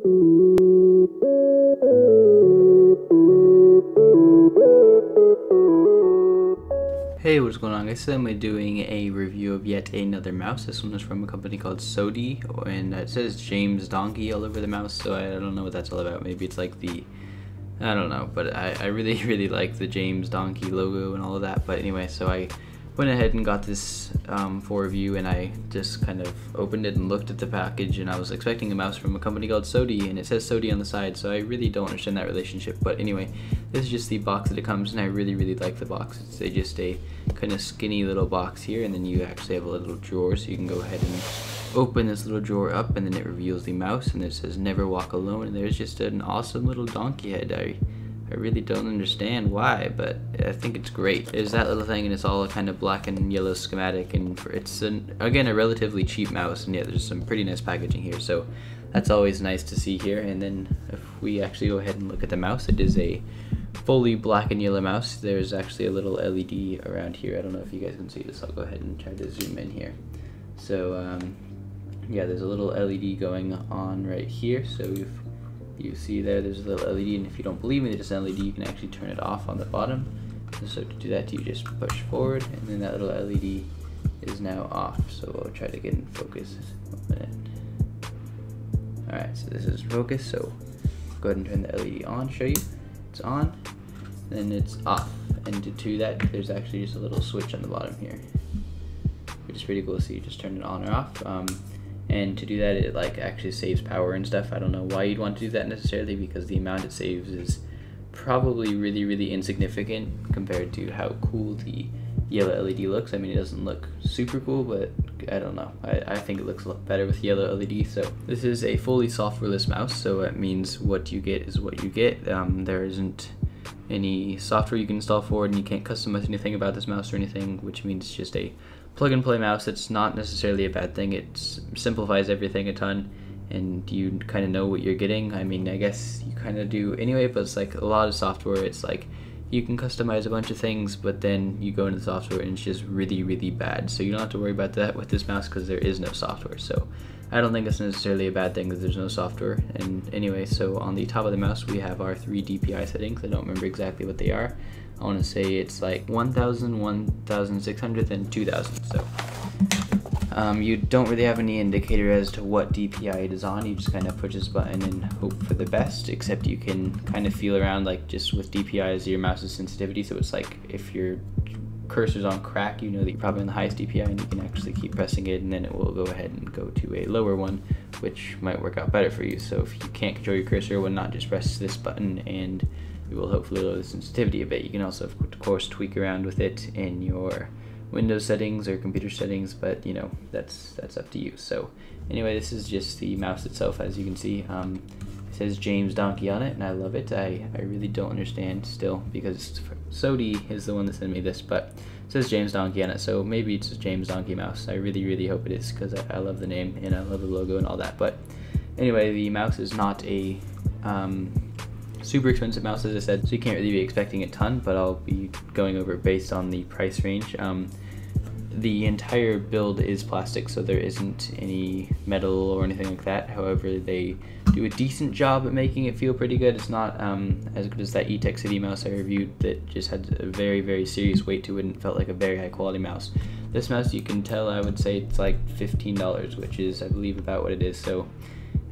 Hey, what's going on guys? Today I'm doing a review of yet another mouse. This one is from a company called Sodee, and it says James Donkey all over the mouse, so I don't know what that's all about. Maybe it's like the, I don't know, but I really like the James Donkey logo and all of that. But anyway, so I went ahead and got this for review, and I just kind of opened it and looked at the package, and I was expecting a mouse from a company called Sodee, and it says Sodee on the side, so I really don't understand that relationship. But anyway, this is just the box that it comes in. I really like the box. It's just a kind of skinny little box here, and then you actually have a little drawer, so you can go ahead and open this little drawer up, and then it reveals the mouse, and it says never walk alone, and there's just an awesome little donkey head. I really don't understand why, but I think it's great. There's that little thing, and it's all kind of black and yellow schematic, and it's again a relatively cheap mouse, and yet there's some pretty nice packaging here, so that's always nice to see here. And then if we actually go ahead and look at the mouse, it is a fully black and yellow mouse. There's actually a little LED around here. I don't know if you guys can see this. I'll go ahead and try to zoom in here. So yeah, there's a little LED going on right here. So if you see there's a little LED, and if you don't believe me, there's an LED, you can actually turn it off on the bottom. So to do that, you just push forward, and then that little LED is now off. So I'll try to get in focus. 1 minute. Alright, so this is focus, so go ahead and turn the LED on, show you. It's on, then it's off, and to do that, there's actually just a little switch on the bottom here, which is pretty cool. So you just turn it on or off, and to do that, it like actually saves power and stuff. I don't know why you'd want to do that necessarily, because the amount it saves is probably really insignificant compared to how cool the yellow LED looks. I mean, it doesn't look super cool, but I don't know. I think it looks a lot better with yellow LED. So this is a fully softwareless mouse, so it means what you get is what you get. There isn't any software you can install for it, and you can't customize anything about this mouse or anything, which means it's just a plug and play mouse. It's not necessarily a bad thing. It simplifies everything a ton, and you kind of know what you're getting. I mean, I guess you kind of do anyway, but it's like a lot of software, it's like you can customize a bunch of things, but then you go into the software and it's just really bad. So you don't have to worry about that with this mouse, because there is no software. So I don't think it's necessarily a bad thing that there's no software. And anyway, so on the top of the mouse we have our 3 DPI settings. I don't remember exactly what they are. I want to say it's like 1000, 1600, and 2000. So you don't really have any indicator as to what DPI it is on. You just kind of push this button and hope for the best, except you can kind of feel around, like just with DPI is your mouse's sensitivity. So it's like if your cursor's on crack, you know that you're probably on the highest DPI, and you can actually keep pressing it, and then it will go ahead and go to a lower one, which might work out better for you. So if you can't control your cursor, why not just press this button, and it will hopefully lower the sensitivity a bit. You can also of course tweak around with it in your Windows settings or computer settings, but you know, that's up to you. So anyway, this is just the mouse itself. As you can see, it says James Donkey on it, and I love it. I really don't understand still, because Sodee is the one that sent me this, but it says James Donkey on it, so maybe it's a James Donkey mouse. I really hope it is, because I love the name and I love the logo and all that. But anyway, the mouse is not a super expensive mouse, as I said, so you can't really be expecting a ton, but I'll be going over it based on the price range. The entire build is plastic, so there isn't any metal or anything like that. However, they do a decent job at making it feel pretty good. It's not as good as that E-Tech City mouse I reviewed that just had a very serious weight to it and felt like a very high quality mouse. This mouse, you can tell, I would say it's like $15, which is I believe about what it is. So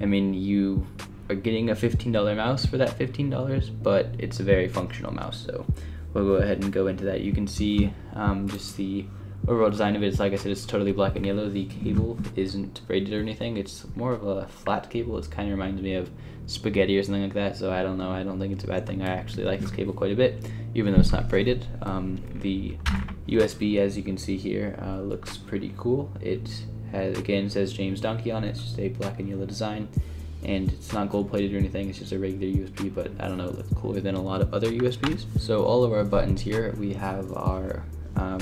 I mean, you are getting a $15 mouse for that $15, but it's a very functional mouse. So we'll go ahead and go into that. You can see just the overall design of it is, like I said, it's totally black and yellow. The cable isn't braided or anything. It's more of a flat cable. It kind of reminds me of spaghetti or something like that, so I don't know. I don't think it's a bad thing. I actually like this cable quite a bit, even though it's not braided. The USB, as you can see here, looks pretty cool. It has, again, says James Donkey on it. It's just a black and yellow design, and it's not gold plated or anything. It's just a regular USB, but I don't know, it looks cooler than a lot of other USBs. So all of our buttons here, we have our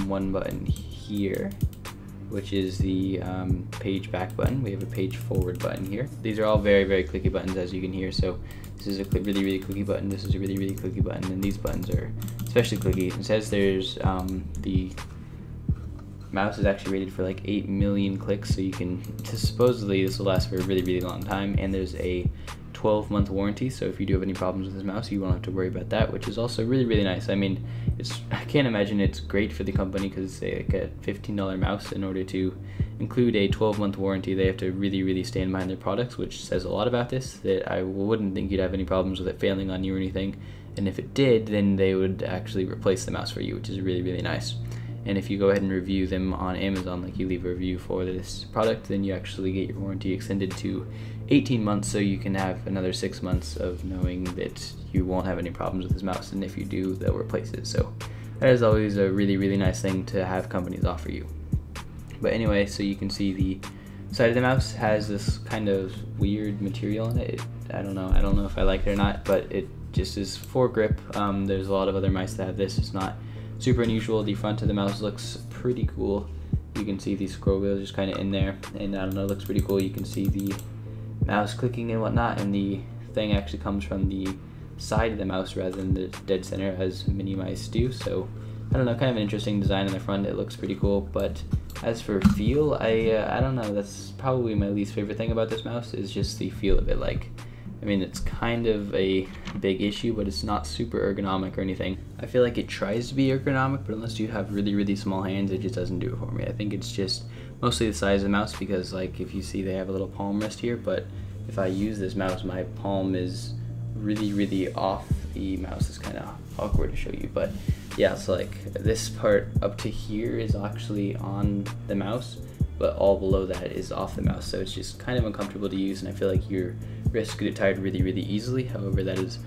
one button here, which is the page back button. We have a page forward button here. These are all very clicky buttons, as you can hear. So this is a really clicky button. This is a really clicky button, and these buttons are especially clicky. It says there's the mouse is actually rated for like 8 million clicks, so you can supposedly this will last for a really long time. And there's a 12-month warranty, so if you do have any problems with this mouse, you won't have to worry about that, which is also really, really nice. I mean, I can't imagine it's great for the company because they like a $15 mouse. In order to include a 12-month warranty, they have to really, really stand behind their products, which says a lot about this, that I wouldn't think you'd have any problems with it failing on you or anything. And if it did, then they would actually replace the mouse for you, which is really, really nice. And if you go ahead and review them on Amazon, like you leave a review for this product, then you actually get your warranty extended to 18 months, so you can have another 6 months of knowing that you won't have any problems with this mouse, and if you do, they'll replace it. So that is always a really, really nice thing to have companies offer you. But anyway, so you can see the side of the mouse has this kind of weird material in it. I don't know if I like it or not, but it just is for grip. There's a lot of other mice that have this. It's not super unusual. The front of the mouse looks pretty cool. You can see the scroll wheel just kind of in there, and I don't know, it looks pretty cool. You can see the mouse clicking and whatnot, and the thing actually comes from the side of the mouse rather than the dead center as mini mice do. So I don't know, kind of an interesting design in the front. It looks pretty cool. But as for feel, I don't know, that's probably my least favorite thing about this mouse, is just the feel of it. Like, I mean, it's kind of a big issue, but it's not super ergonomic or anything. I feel like it tries to be ergonomic, but unless you have really, really small hands, it just doesn't do it for me. I think it's just mostly the size of the mouse, because like if you see, they have a little palm rest here, but if I use this mouse, my palm is really, really off the mouse. It's kind of awkward to show you, but yeah, so like this part up to here is actually on the mouse, but all below that is off the mouse, so it's just kind of uncomfortable to use, and I feel like your wrists could get tired really, really easily. However, that is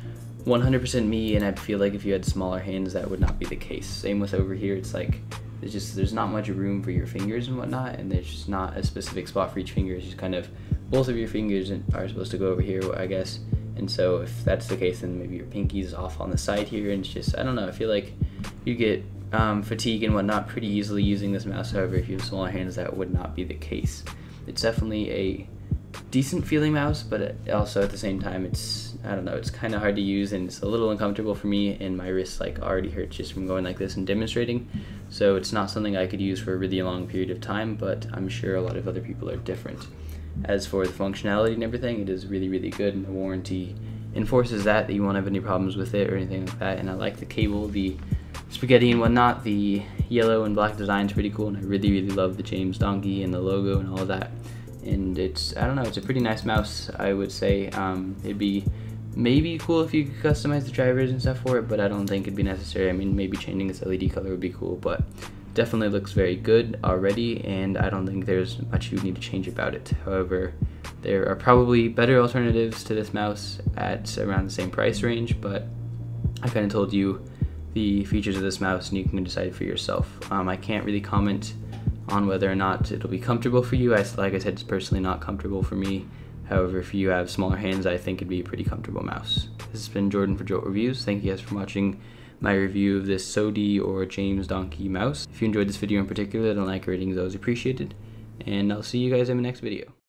100% me, and I feel like if you had smaller hands, that would not be the case. Same with over here. It's like there's not much room for your fingers and whatnot, and there's just not a specific spot for each finger. It's just kind of both of your fingers are supposed to go over here, I guess. And so if that's the case, then maybe your pinky's off on the side here, and it's just, I don't know, I feel like you get fatigue and whatnot pretty easily using this mouse. However, if you have smaller hands, that would not be the case. It's definitely a decent feeling mouse, but also at the same time, it's, I don't know, it's kind of hard to use, and it's a little uncomfortable for me, and my wrist like already hurts just from going like this and demonstrating. So it's not something I could use for a really long period of time, but I'm sure a lot of other people are different. As for the functionality and everything, it is really, really good, and the warranty enforces that you won't have any problems with it or anything like that. And I like the cable, the spaghetti and whatnot. The yellow and black design is pretty cool, and I really, really love the James donkey and the logo and all of that. And it's, I don't know, it's a pretty nice mouse, I would say. It'd be maybe cool if you could customize the drivers and stuff for it, but I don't think it'd be necessary. I mean, maybe changing its LED color would be cool, but definitely looks very good already, and I don't think there's much you need to change about it. However, there are probably better alternatives to this mouse at around the same price range, but I kind of told you the features of this mouse, and you can decide for yourself. I can't really comment on whether or not it'll be comfortable for you. Like I said, it's personally not comfortable for me. However, if you have smaller hands, I think it'd be a pretty comfortable mouse. This has been Jordan for Jolt Reviews. Thank you guys for watching my review of this Sodee or James donkey mouse. If you enjoyed this video in particular, then like rating is always appreciated, and I'll see you guys in the next video.